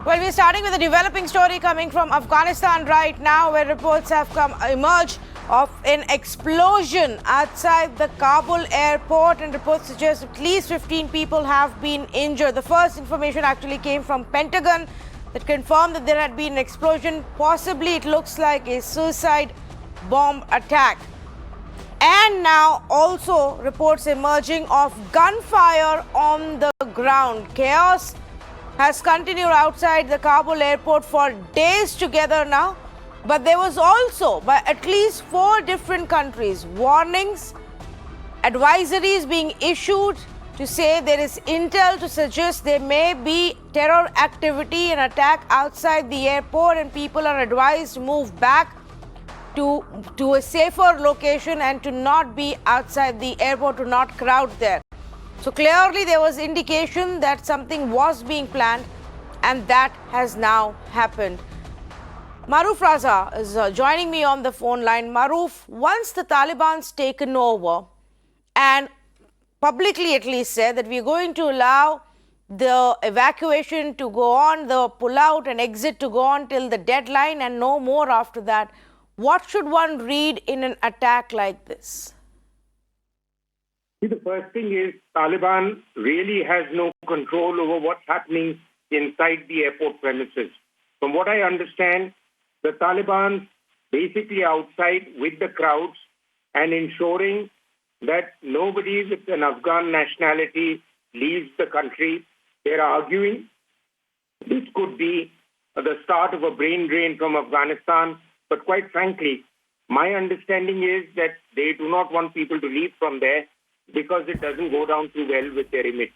Well, we're starting with a developing story coming from Afghanistan right now, where reports have emerged of an explosion outside the Kabul airport, and reports suggest at least 15 people have been injured. The first information actually came from Pentagon that confirmed that there had been an explosion. Possibly it looks like a suicide bomb attack. And now also reports emerging of gunfire on the ground. Chaos has continued outside the Kabul airport for days together now. But there was also, by at least 4 different countries, warnings, advisories being issued to say there is intel to suggest there may be terror activity and attack outside the airport, and people are advised to move back to a safer location and to not be outside the airport, to not crowd there. So clearly there was indication that something was being planned, and that has now happened. Maruf Raza is joining me on the phone line. Maruf, once the Taliban's taken over and publicly at least said that we're going to allow the evacuation to go on, the pull-out and exit to go on till the deadline and no more after that, what should one read in an attack like this? The first thing is Taliban really has no control over what's happening inside the airport premises. From what I understand, the Taliban basically outside with the crowds and ensuring that nobody with an Afghan nationality leaves the country. They're arguing this could be the start of a brain drain from Afghanistan. But quite frankly, my understanding is that they do not want people to leave from there because it doesn't go down too well with their image.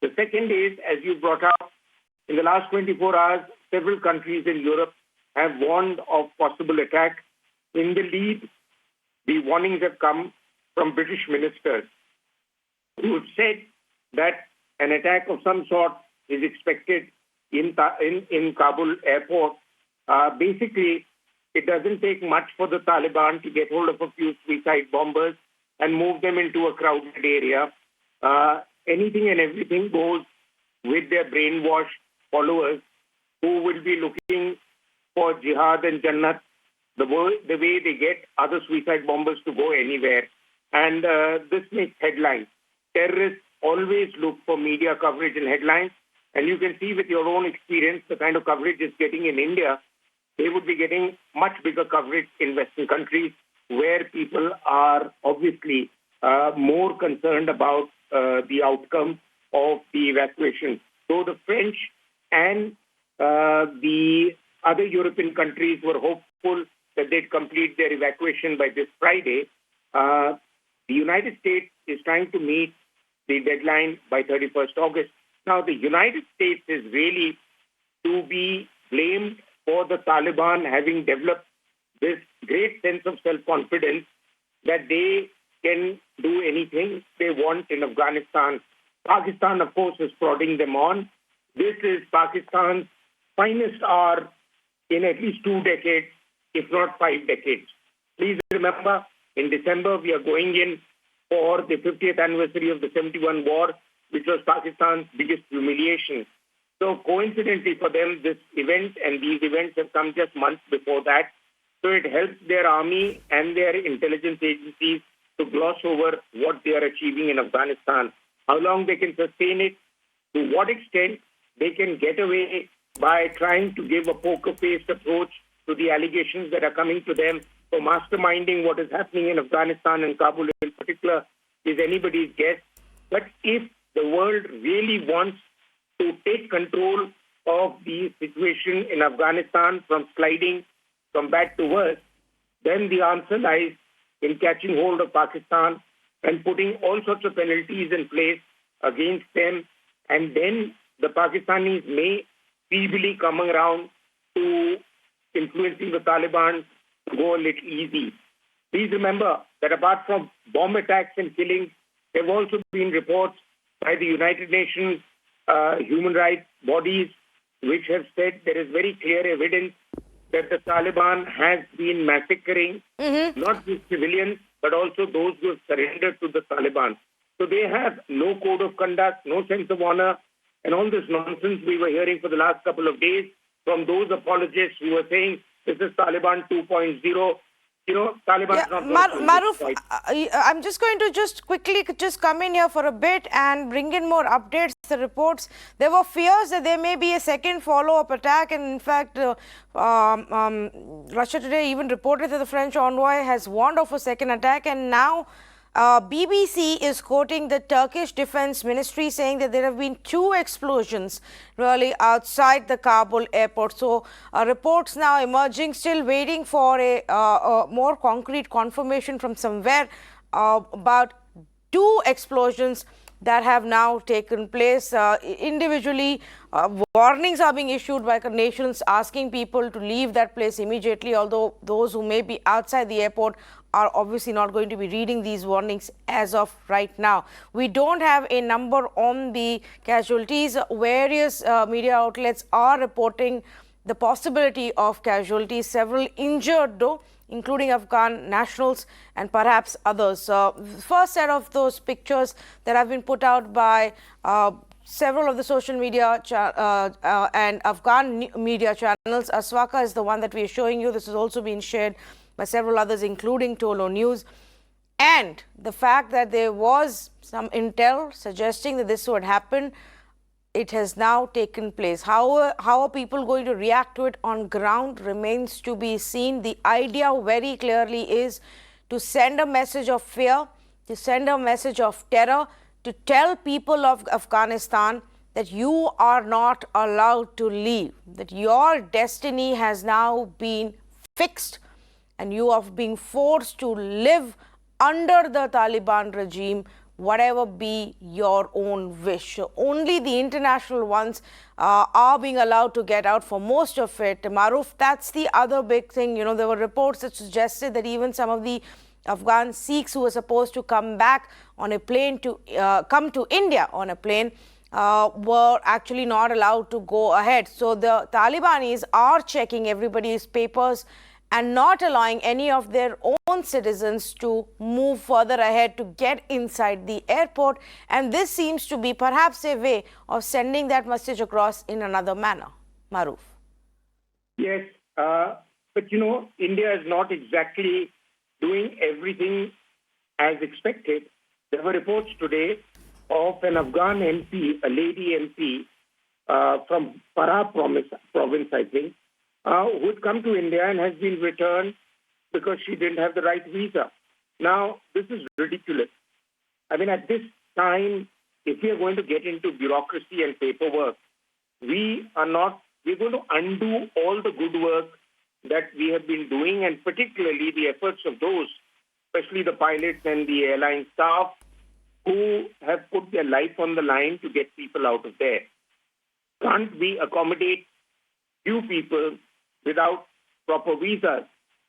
The second is, as you brought up, in the last 24 hours, several countries in Europe have warned of possible attack. In the lead, the warnings have come from British ministers who have said that an attack of some sort is expected in Kabul airport. Basically, it doesn't take much for the Taliban to get hold of a few suicide bombers and move them into a crowded area. Anything and everything goes with their brainwashed followers who will be looking for jihad and jannat the way they get other suicide bombers to go anywhere. And this makes headlines. Terrorists always look for media coverage and headlines. And you can see with your own experience the kind of coverage it's getting in India. They would be getting much bigger coverage in Western countries where people are obviously more concerned about the outcome of the evacuation. So the French and the other European countries were hopeful that they'd complete their evacuation by this Friday. The United States is trying to meet the deadline by 31st August. Now, the United States is really to be blamed for the Taliban having developed this great sense of self-confidence that they can do anything they want in Afghanistan. Pakistan, of course, is prodding them on. This is Pakistan's finest hour in at least 2 decades, if not 5 decades. Please remember, in December, we are going in for the 50th anniversary of the 71 war, which was Pakistan's biggest humiliation. So coincidentally for them, this event and these events have come just months before that. So it helps their army and their intelligence agencies to gloss over what they are achieving in Afghanistan. How long they can sustain it, to what extent they can get away by trying to give a poker-faced approach to the allegations that are coming to them for masterminding what is happening in Afghanistan and Kabul in particular is anybody's guess. But if the world really wants to take control of the situation in Afghanistan from sliding from bad to worse, then the answer lies in catching hold of Pakistan and putting all sorts of penalties in place against them. And then the Pakistanis may feebly come around to influencing the Taliban to go a little easy. Please remember that apart from bomb attacks and killings, there have also been reports by the United Nations human rights bodies which have said there is very clear evidence that the Taliban has been massacring not just civilians, but also those who have surrendered to the Taliban. So they have no code of conduct, no sense of honor. and all this nonsense we were hearing for the last couple of days from those apologists who were saying this is Taliban 2.0. Taliban is not Maruf, I'm just going to quickly come in here for a bit and bring in more updates. The reports, there were fears that there may be a second follow-up attack, and in fact, Russia Today even reported that the French envoy has warned of a second attack, and now BBC is quoting the Turkish Defense Ministry saying that there have been 2 explosions really outside the Kabul airport. So reports now emerging, still waiting for a more concrete confirmation from somewhere about 2 explosions that have now taken place. Individually, warnings are being issued by nations asking people to leave that place immediately, although those who may be outside the airport are obviously not going to be reading these warnings as of right now. We don't have a number on the casualties. Various media outlets are reporting the possibility of casualties, several injured though, including Afghan nationals and perhaps others. First set of those pictures that have been put out by several of the social media and Afghan media channels. Aswaka is the one that we are showing you. This has also been shared by several others, including Tolo News. And the fact that there was some intel suggesting that this would happen, it has now taken place. How are people going to react to it on ground remains to be seen. The idea very clearly is to send a message of fear, to send a message of terror, to tell people of Afghanistan that you are not allowed to leave, that your destiny has now been fixed and you are being forced to live under the Taliban regime, whatever be your own wish. So only the international ones are being allowed to get out for most of it. Maruf, that's the other big thing. You know, there were reports that suggested that even some of the Afghan Sikhs who were supposed to come back on a plane to come to India on a plane were actually not allowed to go ahead. So the Talibanis are checking everybody's papers and not allowing any of their own citizens to move further ahead to get inside the airport. And this seems to be perhaps a way of sending that message across in another manner. Maruf. Yes, but you know, India is not exactly doing everything as expected. There were reports today of an Afghan MP, a lady MP from Farah province, I think, who had come to India and has been returned because she didn't have the right visa. Now, this is ridiculous. I mean, at this time, if we are going to get into bureaucracy and paperwork, we're going to undo all the good work that we have been doing, and particularly the efforts of those, especially the pilots and the airline staff, who have put their life on the line to get people out of there. Can't we accommodate few people without proper visas?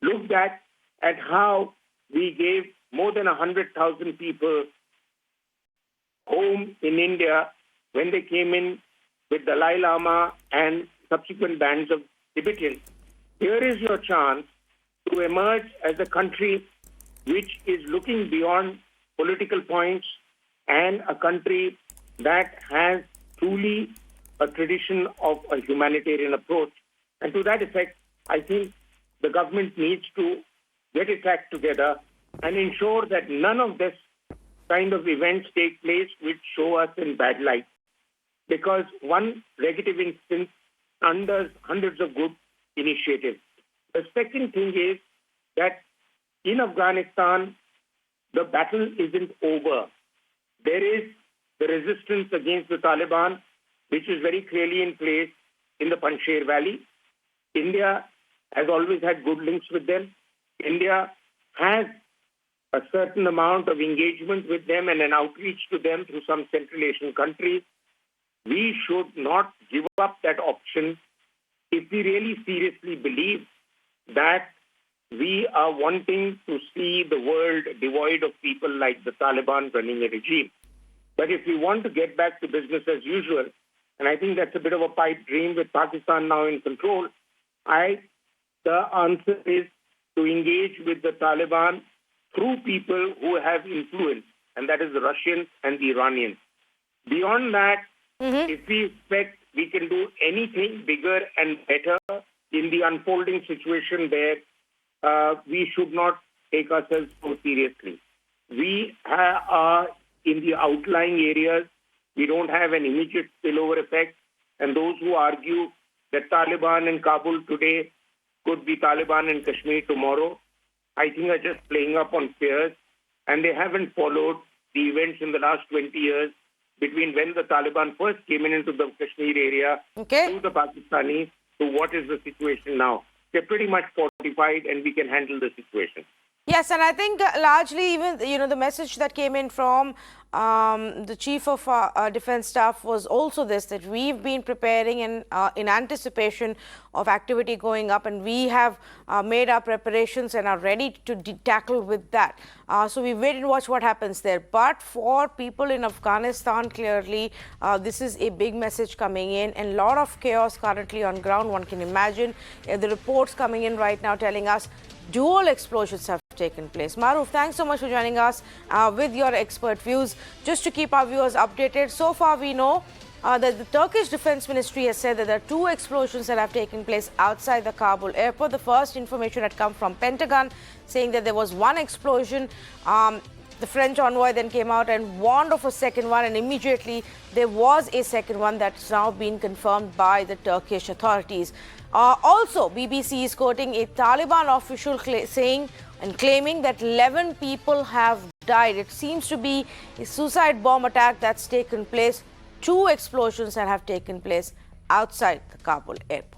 Looked at how we gave more than 100,000 people home in India when they came in with Dalai Lama and subsequent bands of Tibetans. Here is your chance to emerge as a country which is looking beyond political points and a country that has truly a tradition of a humanitarian approach. And to that effect, I think the government needs to get its act together and ensure that none of this kind of events take place which show us in bad light. Because one negative instance undoes hundreds of good initiatives. The second thing is that in Afghanistan, the battle isn't over. There is the resistance against the Taliban, which is very clearly in place in the Panjshir Valley. India has always had good links with them. India has a certain amount of engagement with them and an outreach to them through some Central Asian countries. We should not give up that option if we really seriously believe that we are wanting to see the world devoid of people like the Taliban running a regime. But if we want to get back to business as usual, and I think that's a bit of a pipe dream with Pakistan now in control, the answer is to engage with the Taliban through people who have influence, and that is the Russians and the Iranians. Beyond that, If we expect we can do anything bigger and better in the unfolding situation there, we should not take ourselves so seriously. We are in the outlying areas. We don't have an immediate spillover effect. And those who argue that Taliban in Kabul today could be Taliban in Kashmir tomorrow, I think are just playing up on fears. And they haven't followed the events in the last 20 years between when the Taliban first came into the Kashmir area to the Pakistanis to what is the situation now. They're pretty much fortified and we can handle the situation. Yes, and I think largely even, the message that came in from the Chief of Defence Staff was also this, that we've been preparing in anticipation of activity going up, and we have made our preparations and are ready to tackle with that. So we wait and watch what happens there. But for people in Afghanistan, clearly, this is a big message coming in, and a lot of chaos currently on ground. One can imagine the reports coming in right now telling us dual explosions have taken place. Maruf, thanks so much for joining us with your expert views. Just to keep our viewers updated, so far we know that the Turkish Defense Ministry has said that there are 2 explosions that have taken place outside the Kabul airport. The first information had come from Pentagon saying that there was 1 explosion. The French envoy then came out and warned of a second one, and immediately there was a second one that's now been confirmed by the Turkish authorities. Also, BBC is quoting a Taliban official saying and claiming that 11 people have died. It seems to be a suicide bomb attack that's taken place. 2 explosions that have taken place outside the Kabul airport.